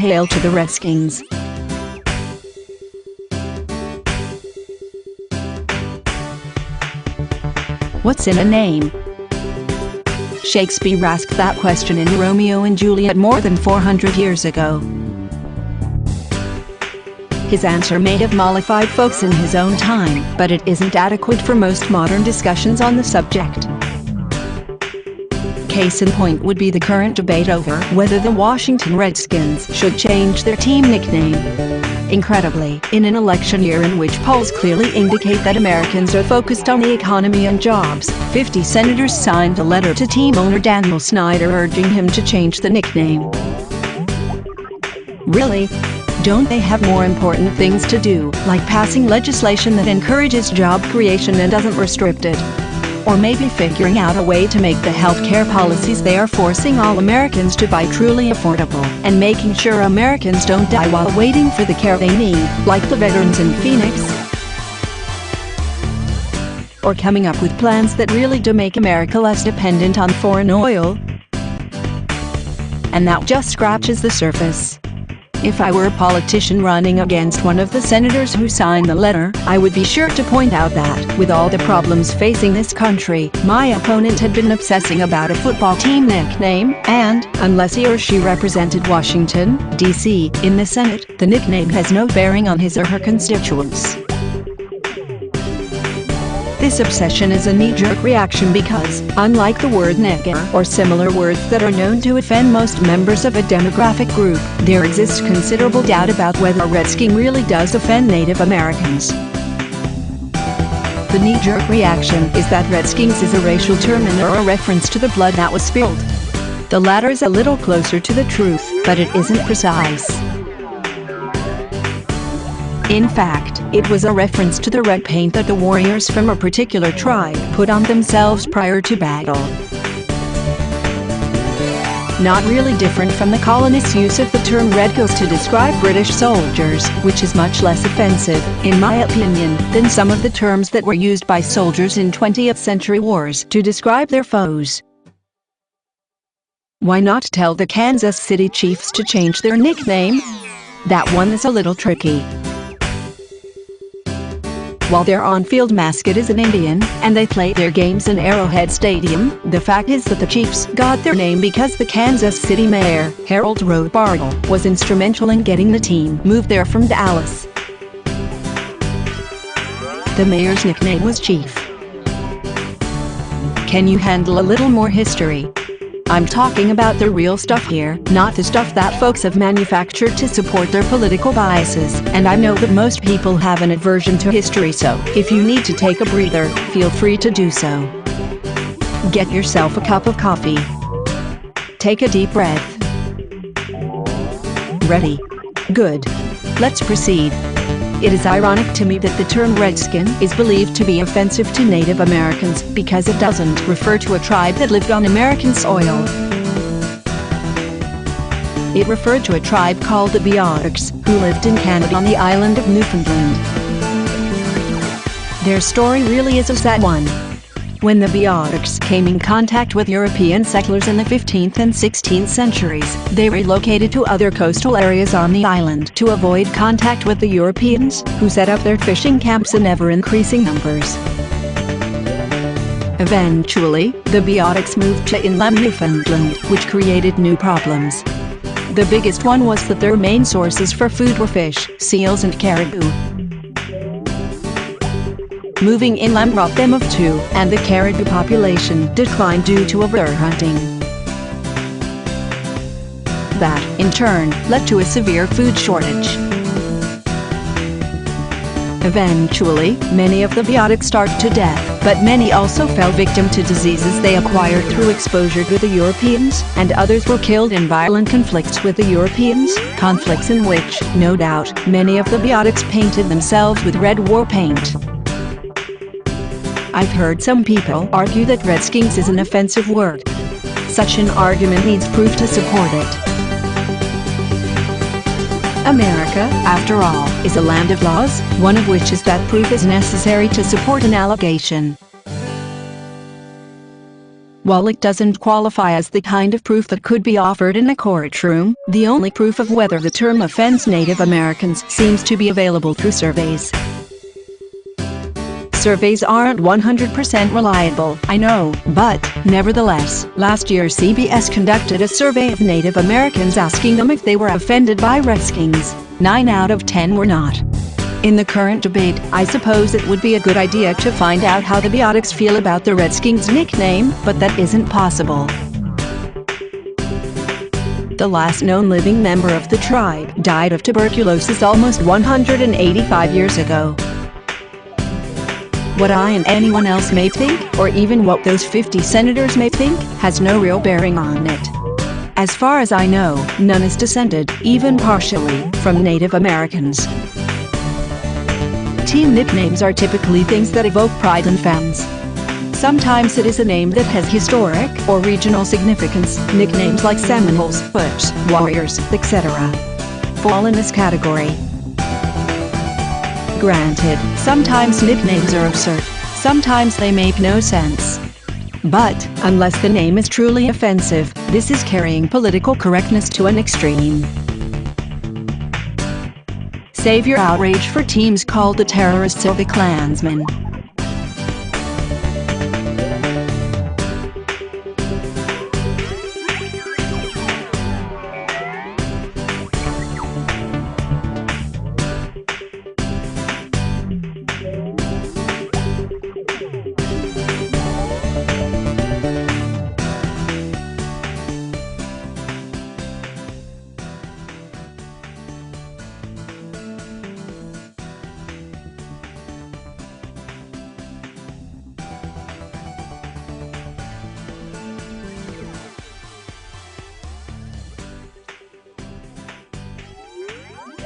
Hail to the Redskins. What's in a name? Shakespeare asked that question in Romeo and Juliet more than 400 years ago. His answer may have mollified folks in his own time, but it isn't adequate for most modern discussions on the subject. Case in point would be the current debate over whether the Washington Redskins should change their team nickname. Incredibly, in an election year in which polls clearly indicate that Americans are focused on the economy and jobs, 50 senators signed a letter to team owner Daniel Snyder urging him to change the nickname. Really? Don't they have more important things to do, like passing legislation that encourages job creation and doesn't restrict it? Or maybe figuring out a way to make the healthcare policies they are forcing all Americans to buy truly affordable, and making sure Americans don't die while waiting for the care they need, like the veterans in Phoenix? Or coming up with plans that really do make America less dependent on foreign oil? And that just scratches the surface. If I were a politician running against one of the senators who signed the letter, I would be sure to point out that, with all the problems facing this country, my opponent had been obsessing about a football team nickname, and, unless he or she represented Washington, D.C., in the Senate, the nickname has no bearing on his or her constituents. This obsession is a knee-jerk reaction because, unlike the word nigger or similar words that are known to offend most members of a demographic group, there exists considerable doubt about whether Redskin really does offend Native Americans. The knee-jerk reaction is that Redskins is a racial term and or a reference to the blood that was spilled. The latter is a little closer to the truth, but it isn't precise. In fact, it was a reference to the red paint that the warriors from a particular tribe put on themselves prior to battle. Not really different from the colonists' use of the term redcoats to describe British soldiers, which is much less offensive, in my opinion, than some of the terms that were used by soldiers in 20th century wars to describe their foes. Why not tell the Kansas City Chiefs to change their nickname? That one is a little tricky. While their on-field mascot is an Indian, and they play their games in Arrowhead Stadium, the fact is that the Chiefs got their name because the Kansas City mayor, Harold Bartle, was instrumental in getting the team moved there from Dallas. The mayor's nickname was Chief. Can you handle a little more history? I'm talking about the real stuff here, not the stuff that folks have manufactured to support their political biases, and I know that most people have an aversion to history, so if you need to take a breather, feel free to do so. Get yourself a cup of coffee. Take a deep breath. Ready? Good. Let's proceed. It is ironic to me that the term Redskin is believed to be offensive to Native Americans because it doesn't refer to a tribe that lived on American soil. It referred to a tribe called the Biotics, who lived in Canada on the island of Newfoundland. Their story really is a sad one. When the Biotics came in contact with European settlers in the 15th and 16th centuries, they relocated to other coastal areas on the island to avoid contact with the Europeans, who set up their fishing camps in ever-increasing numbers. Eventually, the Biotics moved to inland Newfoundland, which created new problems. The biggest one was that their main sources for food were fish, seals and caribou. Moving inland robbed them of two, and the caribou population declined due to overhunting. That, in turn, led to a severe food shortage. Eventually, many of the Biotics starved to death, but many also fell victim to diseases they acquired through exposure to the Europeans, and others were killed in violent conflicts with the Europeans, conflicts in which, no doubt, many of the Biotics painted themselves with red war paint. I've heard some people argue that Redskins is an offensive word. Such an argument needs proof to support it. America, after all, is a land of laws, one of which is that proof is necessary to support an allegation. While it doesn't qualify as the kind of proof that could be offered in a courtroom, the only proof of whether the term offends Native Americans seems to be available through surveys. Surveys aren't 100% reliable, I know, but, nevertheless, last year CBS conducted a survey of Native Americans asking them if they were offended by Redskins. 9 out of 10 were not. In the current debate, I suppose it would be a good idea to find out how the Biotics feel about the Redskins nickname, but that isn't possible. The last known living member of the tribe died of tuberculosis almost 185 years ago. What I and anyone else may think, or even what those 50 senators may think, has no real bearing on it. As far as I know, none is descended, even partially, from Native Americans. Team nicknames are typically things that evoke pride in fans. Sometimes it is a name that has historic or regional significance. Nicknames like Seminoles, Bucks, Warriors, etc. fall in this category. Granted, sometimes nicknames are absurd, sometimes they make no sense. But, unless the name is truly offensive, this is carrying political correctness to an extreme. Save your outrage for teams called the terrorists or the Klansmen.